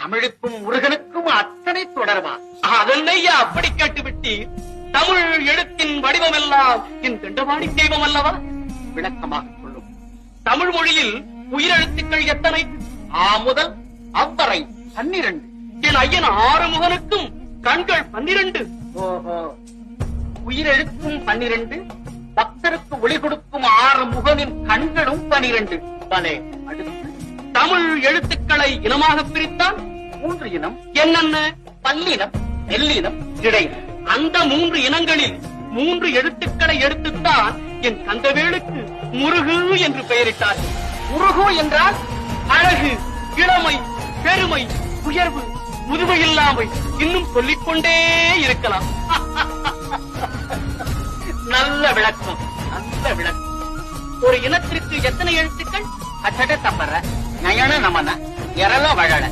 தமிழுக்கும் முருகனுக்கும் அத்தனை தொடர்பா? அதல்லையா அப்படி கேட்டுவிட்டு, தமிழ் எழுத்தின் வடிவமெல்லாம் என் கண்டவாடி தெய்வம் அல்லவா? விளக்கமாக சொல்லும். தமிழ் மொழியில் உயிரெழுத்துக்கள் எத்தனை? ஆ முதல் அவ்வரை 12. என் ஐயன் ஆறுமுகனுக்கும் கண்கள் 12. ஓஹோ, உயிரெழுத்தும் 12, பக்தருக்கு ஒளி கொடுக்கும் 6 முகனின் கண்களும் 12. பலே. அடுத்து தமிழ் எழுத்துக்களை இனமாக பிரித்தால் 3 இனம். என்னென்ன? பல்லினம், மெல்லினம், இடையினம். அந்த 3 இனங்களில் 3 எழுத்துக்களை எடுத்துத்தான் என் கந்தவேலுக்கு முருகு என்று பெயரிட்டார். முருகு என்றால் அழகு, இளமை, பெருமை, உயர்வு, முதுமை இல்லாமை, இன்னும் சொல்லிக்கொண்டே இருக்கலாம். நல்ல விளக்கம், நல்ல விளக்கம். ஒரு இனத்திற்கு எத்தனை எழுத்துக்கள்? அச்சட தப்பற நயன நமன எரல வழல